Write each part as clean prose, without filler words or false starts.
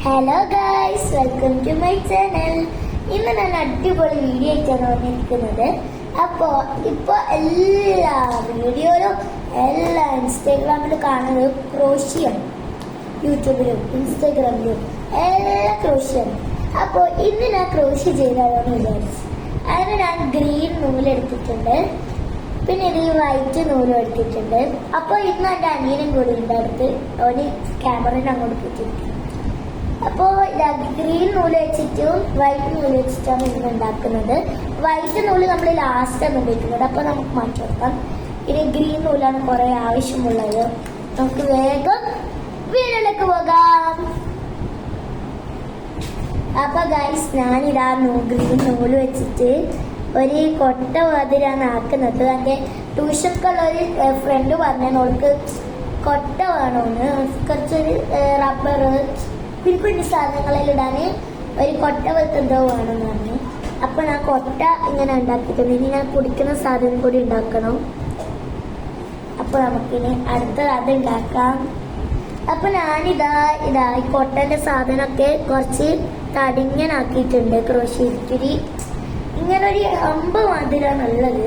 Hello guys, welcome to my channel. ഇന്ന് ഞാൻ അടിപൊളി വീഡിയോ ആയിട്ടാണ് വന്നിരിക്കുന്നത്. അപ്പോൾ ഇപ്പോൾ എല്ലാ വീഡിയോയിലും എല്ലാ ഇൻസ്റ്റാഗ്രാമിലും കാണുന്നത് ക്രോഷ്യാണ്. യൂട്യൂബിലും ഇൻസ്റ്റാഗ്രാമിലും എല്ലാ ക്രോഷ്യാണ്. അപ്പോൾ ഇന്ന് ഞാൻ ക്രോഷ്യ ചെയ്താലോ എന്ന് വിചാരിച്ചു. അതിന് ഞാൻ ഗ്രീൻ നൂലെടുത്തിട്ടുണ്ട്, പിന്നെ ഇത് വൈറ്റ് നൂലും എടുത്തിട്ടുണ്ട്. അപ്പോൾ ഇന്ന് എൻ്റെ അനിയനും കൂടി ഉണ്ട് അടുത്ത്. അവന് ക്യാമറയിൽ അങ്ങോട്ട് പോയിട്ടിരിക്കും. അപ്പോൾ ഗ്രീൻ നൂല് വെച്ചിട്ടും വൈറ്റ് നൂല് വെച്ചിട്ടാണ് ഇന്ന് ഉണ്ടാക്കുന്നത്. വൈറ്റ് നൂല് നമ്മൾ ലാസ്റ്റാണ് ഉപയോഗിക്കുന്നത്, അപ്പോൾ നമുക്ക് മാറ്റി വെക്കാം. ഇനി ഗ്രീൻ നൂലാണ് കുറെ ആവശ്യമുള്ളത്. നമുക്ക് വേഗം വീട്ടിലേക്ക് പോകാം. അപ്പൊ ഗൈസ്, ഞാനിതാ ഗ്രീൻ നൂല് വെച്ചിട്ട് ഒരു കൊട്ട മാതിരിയാണ് ആക്കുന്നത്. എൻ്റെ ട്യൂഷനൊക്കെയുള്ള ഒരു ഫ്രണ്ട് പറഞ്ഞു അവൾക്ക് കൊട്ട വേണമെന്ന്. കുറച്ചൊരു റബ്ബർ പിന്നെ സാധനങ്ങളിൽ ഇടാൻ ഒരു കൊട്ട പോലത്തെ എന്തോ വേണമെന്ന് പറഞ്ഞു. അപ്പൊ ഞാൻ കൊട്ട ഇങ്ങനെ ഉണ്ടാക്കിയിട്ടുണ്ട്. ഇനി ഞാൻ കുടിക്കുന്ന സാധനം കൂടി ഉണ്ടാക്കണം. അപ്പൊ നമുക്കിനി അടുത്തത് അത് ഉണ്ടാക്കാം. അപ്പൊ ഞാനിതാ ഈ കൊട്ടന്റെ സാധനമൊക്കെ കുറച്ച് തടിങ്ങനാക്കിയിട്ടുണ്ട്. ക്രോഷ്യേറ്റിരി ഇങ്ങനെ ഒരു അമ്പ് മാതിരാണുള്ളത്.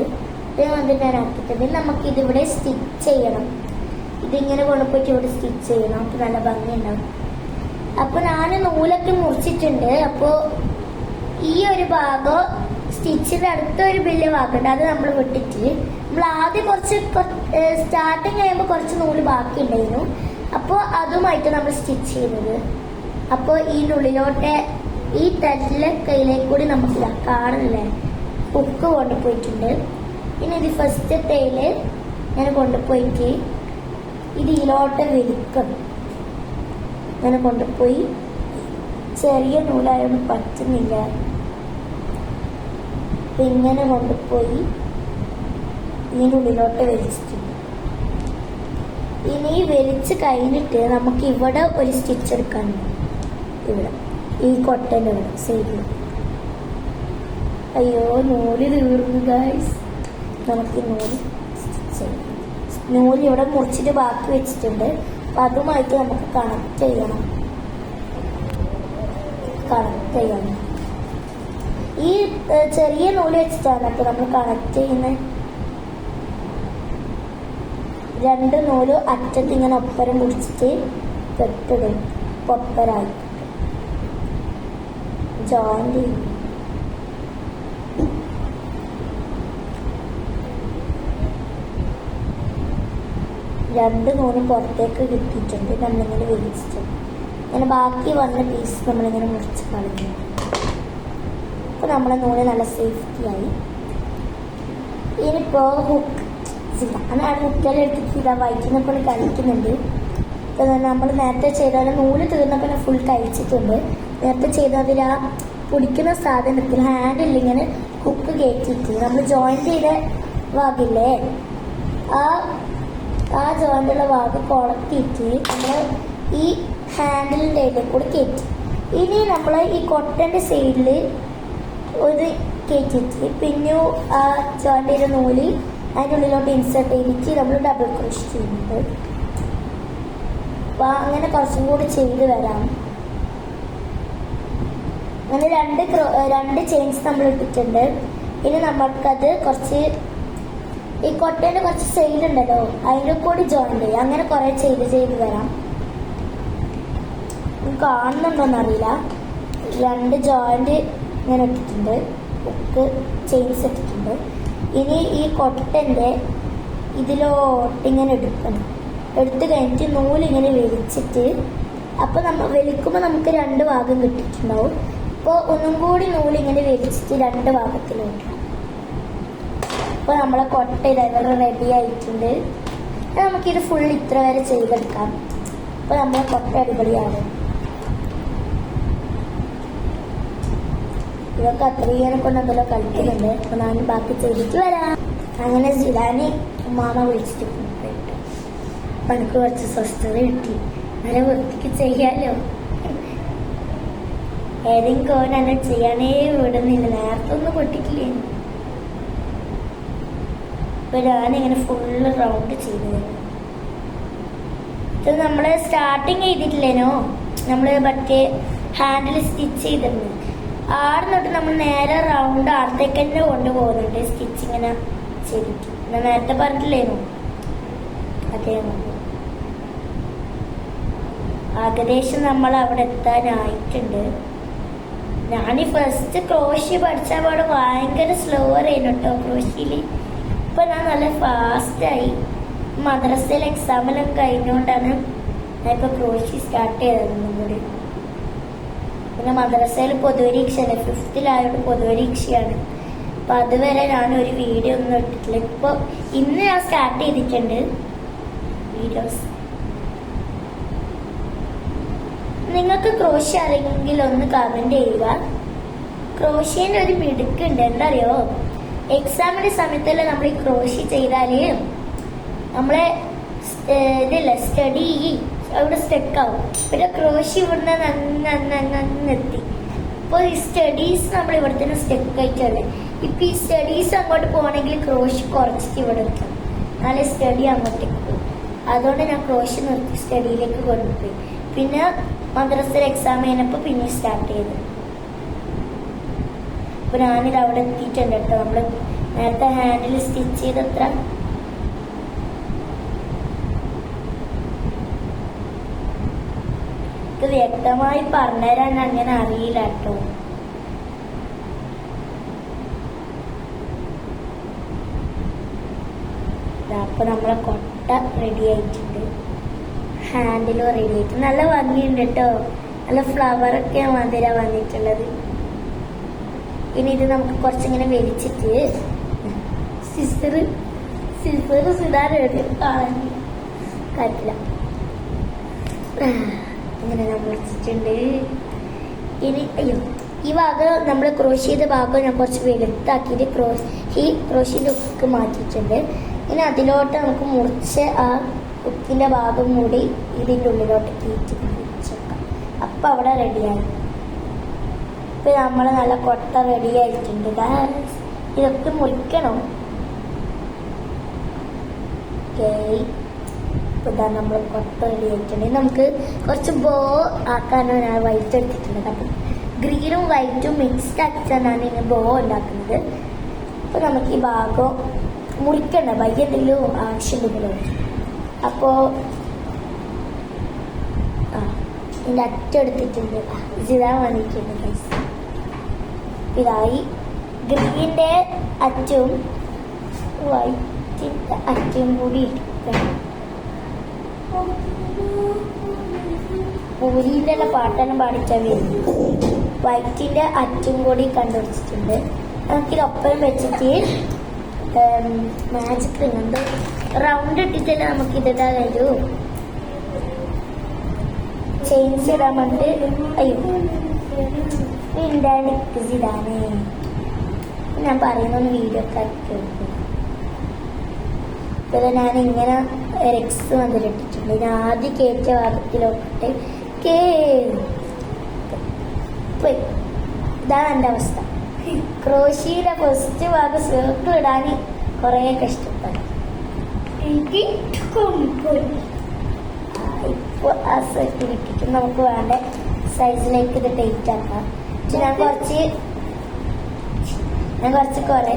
ഇത് മാതിരി ഞാൻ ആക്കിയിട്ടുണ്ട്. നമുക്കിതിവിടെ സ്റ്റിച്ച് ചെയ്യണം. ഇതിങ്ങനെ കൊണ്ടുപോയിട്ട് ഇവിടെ സ്റ്റിച്ച് ചെയ്യണം. അപ്പൊ നല്ല ഭംഗിയുണ്ടാവും. അപ്പൊ ഞാൻ നൂലൊക്കെ മുറിച്ചിട്ടുണ്ട്. അപ്പോ ഈ ഒരു ഭാഗം സ്റ്റിച്ചിന്റെ അടുത്തൊരു വലിയ ഭാഗമുണ്ട്, അത് നമ്മൾ വിട്ടിട്ട് നമ്മൾ ആദ്യം കുറച്ച് സ്റ്റാർട്ടിങ് കഴിയുമ്പോൾ കുറച്ച് നൂല് ബാക്കി ഉണ്ടായിരുന്നു. അപ്പോൾ അതുമായിട്ട് നമ്മൾ സ്റ്റിച്ച് ചെയ്യുന്നത്. അപ്പോൾ ഈ നുള്ളിലോട്ടെ ഈ തട്ടിലെ കയ്യിലേക്ക് കൂടി നമുക്ക് കാണുന്നില്ലേ, ഹുക്ക് കൊണ്ടുപോയിട്ടുണ്ട്. പിന്നെ ഇത് ഫസ്റ്റ് തേയില് ഞാൻ കൊണ്ടുപോയിട്ട് ഇത് ഇതിലോട്ട് വലിക്കണം. അങ്ങനെ കൊണ്ടുപോയി ചെറിയ നൂലായൊന്നും പറ്റുന്നില്ല. ഇങ്ങനെ കൊണ്ടുപോയി ഇതിൻ്റെ ഉള്ളിലോട്ട് വലിച്ചിട്ടുണ്ട്. ഇനി വലിച്ച് കഴിഞ്ഞിട്ട് നമുക്ക് ഇവിടെ ഒരു സ്റ്റിച്ച് എടുക്കാനുണ്ട്. ഇവിടെ ഈ കൊട്ടൻ്റെ ഇവിടെ സൈഡിൽ. അയ്യോ, നൂല് തീർന്നു ഗൈസ്. നമുക്ക് ഈ നൂല് സ്റ്റിച്ച് ചെയ്യാം. നൂല് ഇവിടെ മുറിച്ചിട്ട് ബാക്കി വെച്ചിട്ടുണ്ട്. അപ്പൊ അതുമായിട്ട് നമുക്ക് കണക്ട് ചെയ്യണം. ഈ ചെറിയ നൂല് വെച്ചിട്ടാണ് അപ്പൊ നമ്മൾ കണക്ട് ചെയ്യുന്നത്. രണ്ട് നൂല് അറ്റത്ത് ഇങ്ങനെ ഒപ്പരം പിടിച്ചിട്ട് കെട്ടിടും. ഒപ്പരായി ജോയിന്റ് ചെയ്യും. രണ്ട് നൂലും പുറത്തേക്ക് കിട്ടിയിട്ടുണ്ട്. നമ്മളിങ്ങനെ വലിച്ചിട്ടുണ്ട്. അങ്ങനെ ബാക്കി വന്ന പീസ് നമ്മളിങ്ങനെ മുറിച്ച് കളഞ്ഞു. അപ്പോൾ നമ്മളെ നൂല് നല്ല സേഫ്റ്റിയായി. ഇനിയിപ്പോൾ ഹുക്ക് ആ ഹുക്കെല്ലാം എടുത്തിട്ട് ഇതാ വൈറ്റിനെ കൊണ്ട് കഴിക്കുന്നുണ്ട്. നമ്മൾ നേരത്തെ ചെയ്താൽ നൂല് തീർന്നപ്പോൾ ഫുൾ കഴിച്ചിട്ടുണ്ട്. നേരത്തെ ചെയ്തതിൽ ആ പിടിക്കുന്ന സാധനത്തിൽ ഹാൻഡിൽ ഇങ്ങനെ ഹുക്ക് കയറ്റിയിട്ട് നമ്മൾ ജോയിന്റ് ചെയ്ത ഭാഗമില്ലേ, ആ ജോയിന്റുള്ള ഭാഗം കുളത്തിയിട്ട് നമ്മൾ ഈ ഹാൻഡിലിൻ്റെ ഇടയിൽ കൂടെ കയറ്റി. ഇനി നമ്മൾ ഈ കൊട്ടൻ്റെ സൈഡിൽ ഒരു കയറ്റിയിട്ട് പിന്നെ ആ ജോയിന്റ് ചെയ്ത നൂല് അതിൻ്റെ ഉള്ളിലോട്ട് ഇൻസേർട്ട് ചെയ്തിട്ട് നമ്മൾ ഡബിൾ ക്രോഷ് ചെയ്യുന്നുണ്ട്. അപ്പോൾ അങ്ങനെ കുറച്ചും കൂടി ചെയ്ത് വരാം. അങ്ങനെ രണ്ട് ചെയിൻസ് നമ്മൾ ഇട്ടിട്ടുണ്ട്. ഇനി നമ്മൾക്കത് കുറച്ച് ഈ കൊട്ടേൻ്റെ കുറച്ച് സൈഡ് ഉണ്ടല്ലോ, അതിൻ്റെ കൂടി ജോയിന്റ് ചെയ്യാം. അങ്ങനെ കുറെ ചെയ്ത് വരാം. കാണുന്നുണ്ടോന്നറിയില്ല. രണ്ട് ജോയിന്റ് ഇങ്ങനെ ഇട്ടിട്ടുണ്ട്, ഹുക്ക് ചെയിൻസ് ഇട്ടിട്ടുണ്ട്. ഇനി ഈ കൊട്ടൻ്റെ ഇതിലോട്ടിങ്ങനെ എടുക്കണം. എടുത്ത് കഴിഞ്ഞിട്ട് നൂലിങ്ങനെ വലിച്ചിട്ട്, അപ്പോൾ നമ്മൾ വലിക്കുമ്പോൾ നമുക്ക് രണ്ട് ഭാഗം കിട്ടിയിട്ടുണ്ടാവും. അപ്പോൾ ഒന്നും കൂടി നൂലിങ്ങനെ വലിച്ചിട്ട് രണ്ട് ഭാഗത്തിലോട്ട്. അപ്പോൾ നമ്മളെ കൊട്ട ഇതേവരെ റെഡി ആയിട്ടുണ്ട്. നമുക്കിത് ഫുൾ ഇത്ര വരെ ചെയ്തെടുക്കാം. അപ്പോൾ നമ്മളെ കൊട്ട അടിപൊളിയാണ്. ഇതൊക്കെ അത്രയും കൊണ്ട് എന്തെല്ലാം കളിക്കുന്നുണ്ട്. അപ്പോൾ ഞാൻ ബാക്കി ചെയ്തിട്ട് വരാം. അങ്ങനെ ജിലാനി ഉമ്മാമ വിളിച്ചിട്ട് പോയിട്ട് അപ്പം എനിക്ക് കുറച്ച് സ്വസ്ഥത കിട്ടി. നല്ല വൃത്തിക്ക് ചെയ്യാലോ. ഏതെങ്കിലും എന്നെ ചെയ്യാനേ വിടുന്നില്ല. നേരത്തെ ഒന്നും പൊട്ടിക്കില്ലേ. ഇപ്പൊ ഞാനിങ്ങനെ ഫുള്ള് റൗണ്ട് ചെയ്തു. ഇത് നമ്മള് സ്റ്റാർട്ടിങ് ചെയ്തിട്ടില്ലേനോ, നമ്മൾ മറ്റേ ഹാൻഡിൽ സ്റ്റിച്ച് ചെയ്തിരുന്നു. ആടെ തൊട്ട് നമ്മൾ നേരെ റൗണ്ട് ആടത്തേക്ക് തന്നെ കൊണ്ടുപോകുന്നുണ്ട് സ്റ്റിച്ച് ഇങ്ങനെ ചെയ്തിട്ട്. ഞാൻ നേരത്തെ പറഞ്ഞിട്ടില്ലേനു അതേ. ഏകദേശം നമ്മൾ അവിടെ എത്താനായിട്ടുണ്ട്. ഞാൻ ഫസ്റ്റ് ക്രോഷ്യ പഠിച്ച പാട് ഭയങ്കര സ്ലോ ആയിരുന്നു കേട്ടോ ക്രോഷ്യയില്. ഇപ്പൊ ഞാൻ നല്ല ഫാസ്റ്റായി. മദ്രസയിൽ എക്സാമെല്ലാം കഴിഞ്ഞുകൊണ്ടാണ് ഞാൻ ഇപ്പൊ ക്രോഷ്യ സ്റ്റാർട്ട് ചെയ്തത് കൂടി. പിന്നെ മദ്രസയിൽ പൊതുപരീക്ഷയല്ലേ, 5th പൊതുപരീക്ഷയാണ്. അപ്പൊ അതുവരെ ഞാൻ ഒരു വീഡിയോ ഒന്നും ഇട്ടിട്ടില്ല. ഇപ്പൊ ഇന്ന് ഞാൻ സ്റ്റാർട്ട് ചെയ്തിട്ടുണ്ട് വീഡിയോസ്. നിങ്ങൾക്ക് ക്രോഷ്യ അറിയെങ്കിൽ ഒന്ന് കമന്റ് ചെയ്യുക. ക്രോഷ്യന്റെ ഒരു മിടുക്കുണ്ട്, എന്താ അറിയോ? എക്സാമിന്റെ സമയത്തല്ലേ നമ്മൾ ഈ ക്രോഷ്യ ചെയ്താല് നമ്മളെ ഇതില്ല സ്റ്റഡി അവിടെ സ്റ്റക്ക് ആവും. പിന്നെ ക്രോഷ്യ ഇവിടുന്ന് എത്തി. ഇപ്പൊ ഈ സ്റ്റഡീസ് നമ്മൾ ഇവിടെ തന്നെ സ്റ്റക്ക് ആയിട്ടല്ലേ. ഇപ്പൊ ഈ സ്റ്റഡീസ് അങ്ങോട്ട് പോകണമെങ്കിൽ ക്രോഷ്യ കുറച്ചിട്ട് ഇവിടെ എത്തും, നാളെ സ്റ്റഡി അങ്ങോട്ടേക്ക് പോകും. അതുകൊണ്ട് ഞാൻ ക്രോഷ്യ നിർത്തി സ്റ്റഡിയിലേക്ക് കൊണ്ടുപോയി. പിന്നെ മദ്രസയിൽ എക്സാം കഴിഞ്ഞപ്പോൾ പിന്നെ സ്റ്റാർട്ട് ചെയ്തു. അപ്പൊ ഞാനിത് അവിടെ എത്തിയിട്ടുണ്ട് കേട്ടോ. നമ്മള് നേരത്തെ ഹാൻഡിൽ സ്റ്റിച്ച് ചെയ്തത്ര ഇത് വ്യക്തമായി പറഞ്ഞുതരാൻ അങ്ങനെ അറിയില്ല കേട്ടോ. അപ്പൊ നമ്മളെ കൊട്ട റെഡി ആയിട്ടുണ്ട്, ഹാൻഡിലും റെഡി ആയിട്ട് നല്ല ഭംഗിയുണ്ട് കേട്ടോ. നല്ല ഫ്ലവറൊക്കെ മാതിരാ വന്നിട്ടുള്ളത്. ഇനി ഇത് നമുക്ക് കുറച്ചിങ്ങനെ വലിച്ചിട്ട് സിസ്റ്റർ സിതാര കാര്യത്തില്ല ഇങ്ങനെ നമ്മൾ വെച്ചിട്ടുണ്ട്. ഇനി അയ്യോ ഈ ഭാഗം നമ്മൾ ക്രോഷ്യ ചെയ്ത ഭാഗം ഞാൻ കുറച്ച് വെളുത്താക്കിയിട്ട് ക്രോഷ്യൻ്റെ ഉക്ക് മാറ്റിയിട്ടുണ്ട്. ഇനി അതിലോട്ട് നമുക്ക് മുറിച്ച് ആ ഉക്കിന്റെ ഭാഗം കൂടി ഇതിൻ്റെ ഉള്ളിലോട്ട് കയറ്റി വെച്ചേക്കാം. അപ്പം അവിടെ റെഡിയായി. ഇപ്പം നമ്മൾ നല്ല കൊട്ട റെഡി ആയിട്ടുണ്ട്. ഇതൊക്കെ മുറിക്കണം. ഇതാ നമ്മൾ കൊട്ട റെഡി ആയിട്ടുണ്ട്. നമുക്ക് കുറച്ച് ബോ ആക്കാനാണ് ഞാൻ വൈറ്റ് എടുത്തിട്ടുള്ളത്. അപ്പം ഗ്രീനും വൈറ്റും മിക്സ്ഡ് ആക്കിയിട്ടാണ് ഇങ്ങനെ ബോ ഉണ്ടാക്കുന്നത്. അപ്പം നമുക്ക് ഈ ഭാഗം മുറിക്കണ്ട, വൈകി എന്തെങ്കിലും ആവശ്യമുണ്ടെങ്കിലും. അപ്പോ ഇതിൻ്റെ അറ്റെടുത്തിട്ടുണ്ട്, ഇതാ വന്നിട്ടുണ്ട് ഗൈസ്. ഇതായി ഗ്രീനിൻ്റെ അറ്റും വൈറ്റിൻ്റെ അറ്റും കൂടി ഇട്ടിട്ടുണ്ട്. പൂരിയിലുള്ള പാട്ടെല്ലാം പാടിച്ചാൽ വരും. വൈറ്റിൻ്റെ അറ്റും കൂടി കണ്ടുപിടിച്ചിട്ടുണ്ട്. നമുക്കിതൊപ്പം വെച്ചിട്ട് മാജിക് റിംഗ് ഉണ്ട്, റൗണ്ട് ഇട്ടിട്ടല്ലേ നമുക്ക് ഇതിടാൻ കഴിയൂ. ചെയിൻസ് ഇടാൻ വേണ്ടിട്ട് അയ്യോ ഇടാനേ ഞാൻ പറയുന്ന വീഡിയോ ഒക്കെ കേൾക്കും. ഇപ്പൊ ഞാൻ ഇങ്ങനെ എക്സ് വന്നിട്ടിട്ടുണ്ട്. ഞാൻ ആദ്യം കയറ്റ ഭാഗത്തിലോട്ട് ഇതാണ് എൻ്റെ അവസ്ഥ. ക്രോഷ്യയുടെ ഫസ്റ്റ് ഭാഗം സർക്കിൾ ഇടാൻ കുറേ കഷ്ടപ്പെട്ടു. ഇപ്പോൾ ആ സർക്കിൾ ഇട്ടിട്ട് നമുക്ക് വേണ്ട സൈസിലേക്ക് ഇത് ടൈറ്റ് ആക്കാം. ഞാൻ കുറച്ച് കുറെ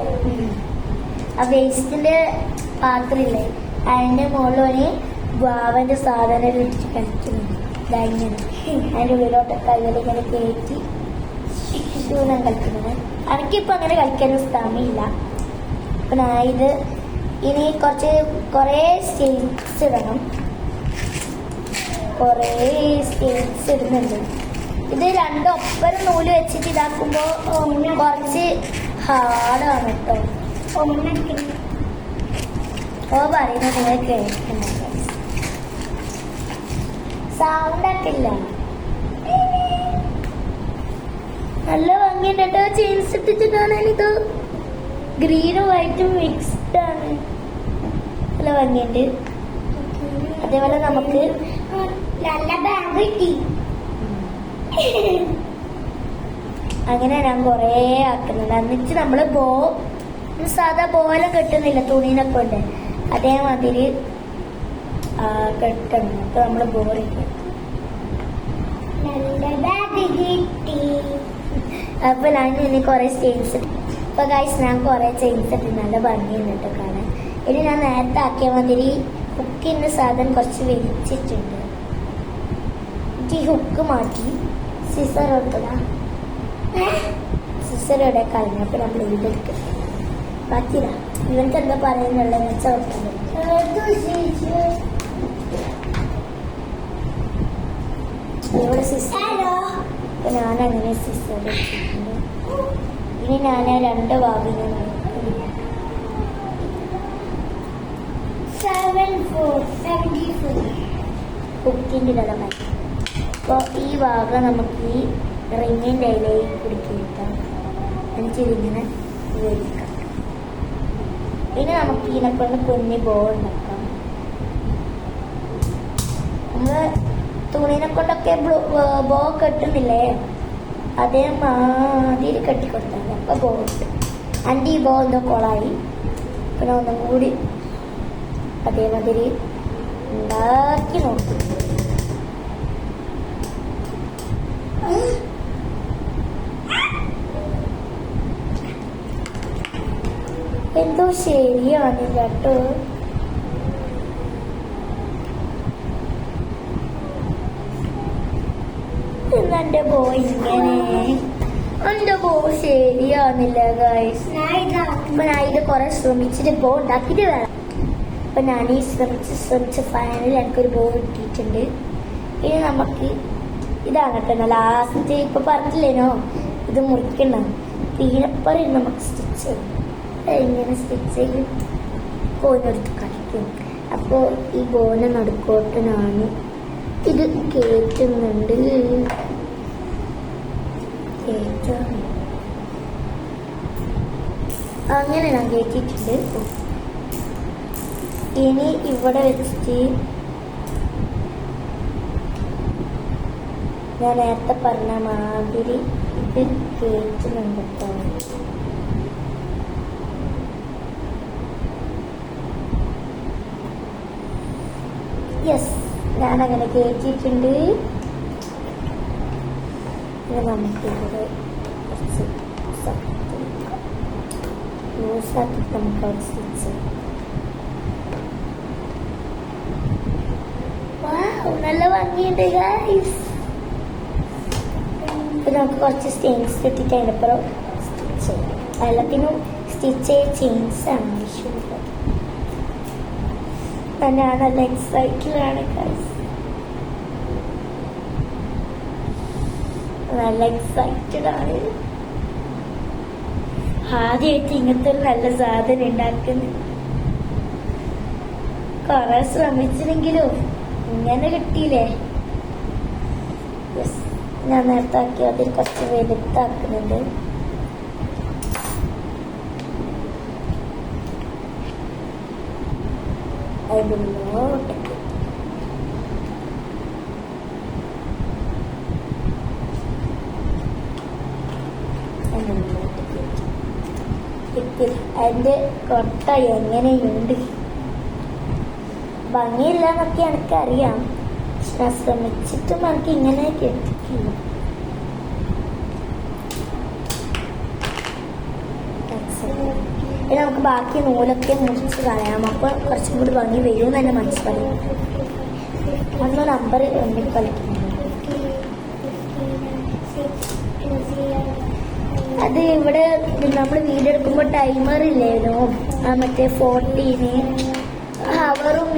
ആ വേസ്റ്റിന്റെ പാത്രമില്ലേ അതിന്റെ മുകളിൽ ഒരു വാവന്റെ സാധനം ഇട്ടിട്ട് കളിക്കുന്നുണ്ട്. ഇങ്ങനെ അതിന്റെ ഉള്ളിലോട്ട് കൈകളിങ്ങനെ കയറ്റി ശൂനം കളിക്കുന്നത്. എനിക്കിപ്പോൾ അങ്ങനെ കളിക്കാനും സ്ഥലമില്ല. അപ്പം ഞാൻ ഇത് ഇനി കുറേ സ്റ്റേറ്റ്സ് ഇടണം. കുറേ സ്റ്റേറ്റ്സ് ഇടുന്നുണ്ട്. ഇത് രണ്ടും ഒപ്പരം നൂല് വെച്ചിട്ട് ഇതാക്കുമ്പോൾ കുറച്ച് ഹാർഡാണ് കേട്ടോ. ഓ പറയുന്നത് നിങ്ങൾ കേൾക്കണ്ട, സൗണ്ട് ആക്കില്ല. നല്ല ഭംഗിയുണ്ട് കേട്ടോ. ചെയിൻസ് ഇട്ടിട്ടാണിത് ഗ്രീനും വൈറ്റും മിക്സ്ഡ് ആണ്. നല്ല ഭംഗിയുണ്ട്. അതേപോലെ നമുക്ക് നല്ല ബാഗ് കിട്ടി. അങ്ങനെ ഞാൻ കുറേ ആക്കുന്നുണ്ട്. എന്നിട്ട് നമ്മള് സാധാ ബോലം കെട്ടുന്നില്ല തുണീനൊക്കെ ഉണ്ട്, അതേമാതിരി കെട്ടണം. അപ്പൊ നമ്മള് ബോറിക്കും. അപ്പൊ ഞാൻ ഇനി കുറെ സ്റ്റെയിൻസ് ഇപ്പൊ ഗൈസ് ഞാൻ കുറെ ചെയിൻസ് ഇട്ട് നല്ല ഭംഗിയുണ്ട് കാണാൻ. ഇനി ഞാൻ നേരത്തെ ആക്കിയ മാതിരി ഹുക്കിന്റെ സാധനം കുറച്ച് വലിച്ചിട്ടുണ്ട്. ഈ ഹുക്ക് മാറ്റി സിസർ എടുത്തതാ. സിസർ ഇവിടെ കളഞ്ഞപ്പോ ഞാൻ ബ്ലേഡ് എടുക്കുന്നത് ബാക്കിയില്ല. ഇവർക്ക് എന്താ പറയുന്നുള്ളത് വെച്ചാൽ ഇവിടെ സിസ്റ്റർ അപ്പൊ ഞാനങ്ങനെ സിസ്റ്റർ വെച്ചിട്ടുണ്ട്. ഇനി ഞാൻ 2 ഭാഗങ്ങൾ കുക്കിൻ്റെ ഇടമായി. അപ്പോൾ ഈ ഭാഗം നമുക്ക് ഈ റിങ്ങിൻ്റെ ഇലയിൽ കുടുക്കിയിട്ടാം. എന്നിട്ട് ഇതിങ്ങനെ വേവിക്കാം. ഇനി നമുക്ക് ഇതിനെക്കൊണ്ട് കുഞ്ഞ് ബോ ഉണ്ടാക്കാം. നമ്മള് തുണിനെ കൊണ്ടൊക്കെ ബോ കെട്ടുന്നില്ലേ, അതേമാതിരി കെട്ടിക്കൊടുത്താൽ അപ്പൊ ബോ കിട്ടും. എൻ്റെ ഈ ബോ എന്തോ കൊളായി. പിന്നെ ഒന്നും കൂടി അതേമാതിരി ഉണ്ടാക്കി നോക്കും. എന്തോ ശരിയാണ് കേട്ടോ. എന്റെ ബോ ഇങ്ങനെ എന്റെ ബോ ശരിയാവുന്നില്ല ഗൈസ്. അപ്പൊ ഞാൻ ഇത് കുറെ ശ്രമിച്ചിട്ട് ബോ ഉണ്ടാക്കിയിട്ട് വേണം. അപ്പൊ ഞാൻ ഈ ശ്രമിച്ച് ഫൈനൽ എനിക്കൊരു ബോ കിട്ടിയിട്ടുണ്ട്. ഇനി നമുക്ക് ഇതാണ് കേട്ടോ ലാസ്റ്റ്. ഇപ്പൊ പറഞ്ഞില്ലേനോ ഇത് മുറിക്കണം. തീരപ്പറി നമുക്ക് സ്റ്റിച്ച് ചെയ്യും. ഇങ്ങനെ സ്റ്റിച്ച് ചെയ്ത് ബോനെടുത്ത് കളിക്കും. അപ്പോൾ ഈ ബോനെ നടുക്കോട്ട് ഞാൻ ഇത് കേറ്റുന്നുണ്ട്. അങ്ങനെ ഞാൻ കേറ്റിട്ടുണ്ട്. ഇനി ഇവിടെ വെച്ചിട്ട് ഞാൻ നേരത്തെ പറഞ്ഞ മാതിരി ഇത് കേറ്റുന്നുണ്ട് കേട്ടോ. യെസ്, ഞാനങ്ങനെ കേറ്റിയിട്ടുണ്ട്. ഇത് നമുക്കിവിടെ കുറച്ച് ലൂസാക്കിയിട്ട് നമുക്ക് അവിടെ സ്റ്റിച്ച് ചെയ്യാം. നല്ല ഭംഗിയുണ്ട് ഗൈസ്. ഇപ്പൊ നമുക്ക് കുറച്ച് സ്റ്റെയിൻസ് ഇട്ടിട്ട് അതിൻ്റെ അപ്പുറം സ്റ്റിച്ച് ചെയ്യാം. എല്ലാത്തിനും സ്റ്റിച്ച് ചെയ്ത ചെയിൻസ് ആണ് ആവശ്യമുള്ളത്. ഞാൻ നല്ല എക്സൈറ്റഡാണ് ഗൈസ്. നല്ല എക്സൈറ്റഡ് ആണ്. ആദ്യമായിട്ട് ഇങ്ങനത്തെ ഒരു നല്ല സാധനം ഉണ്ടാക്കുന്നു. കുറെ ശ്രമിച്ചില്ലെങ്കിലും ഇങ്ങനെ കിട്ടിയില്ലേ. ഞാൻ നേരത്തെ ആക്കി അതിൽ കുറച്ച് വലുതാക്കുന്നുണ്ട്. അതിലോട്ട് അതിന്റെ കൊട്ട എങ്ങനെയുണ്ട്. ഭംഗിയില്ല എന്നൊക്കെ എനിക്കറിയാം. ഞാൻ ശ്രമിച്ചിട്ടും എനിക്ക് ഇങ്ങനെ കിട്ടില്ല. ഇനി നമുക്ക് ബാക്കി നൂലൊക്കെ മുറിച്ച് കളയാം. അപ്പോൾ കുറച്ചും കൂടി ഭംഗി വരും തന്നെ മനസ്സിലായി. അന്ന് നമ്പർ എണ്ണി കളിക്കുന്നു. അത് ഇവിടെ നമ്മൾ വീഡിയോ എടുക്കുമ്പോൾ ടൈമർ ഇല്ലായിരുന്നു. മറ്റേ 14 ഹവറും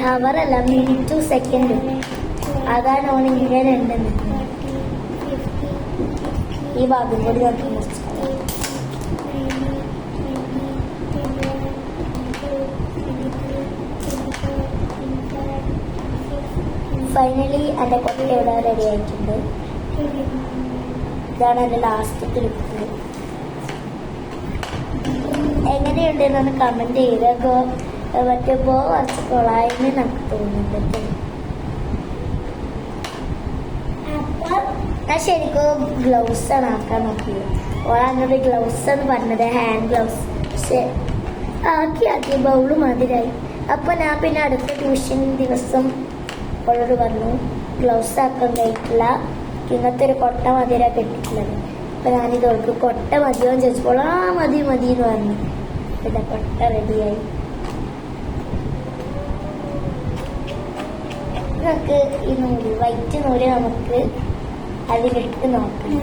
ഹവറല്ല മിനിറ്റും സെക്കൻഡും. അതാണ് ഓൺ ഇങ്ങനെ ഉണ്ടെന്ന്. ഈ ഭാഗം കൂടി നമുക്ക് മുറിച്ച് ഫൈനലി എൻ്റെ കൊട്ട ഇവിടെ റെഡി ആയിട്ടുണ്ട്. ഇതാണ് എൻ്റെ ലാസ്റ്റത്തെ ലുക്ക്. എങ്ങനെയുണ്ടെന്നൊന്ന് കമന്റ് ചെയ്ത് മറ്റേ ബോ കുറച്ച് കൊളായെന്ന് നമുക്ക് തോന്നുന്നുണ്ട്. ഞാൻ ശരിക്കും ഗ്ലൗസ് ആണ് ആക്കാൻ നോക്കിയത്. ഓളാന്നൊരു ഗ്ലൗസ് എന്ന് പറഞ്ഞത് ഹാൻഡ് ഗ്ലൗസ്. പക്ഷെ ആക്കി ബൗള് മാതിരായി. അപ്പൊ ഞാൻ പിന്നെ അടുത്ത ട്യൂഷൻ ദിവസം അവളോട് പറഞ്ഞു ഗ്ലൗസ് ആക്കാൻ കഴിയില്ല, ഇങ്ങനത്തെ ഒരു കൊട്ട മതിര കെട്ടിട്ടുള്ളത്. അപ്പൊ ഞാനിത് ഓൾക്ക് കൊട്ട മതിയോ എന്ന് ചോദിച്ചപ്പോൾ ആ മതി മതി എന്ന് പറഞ്ഞു. പിന്നെ കൊട്ട റെഡിയായി. നമുക്ക് ഈ നൂല് വൈറ്റ് നൂല് നമുക്ക് അതിലിട്ട് നോക്കാം.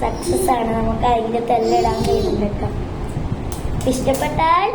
സക്സസ് ആണ്. നമുക്ക് അതിന്റെ തെല്ലിടാൻ കഴിയുന്നുണ്ട് കേട്ടോ. ഇഷ്ടപ്പെട്ടാൽ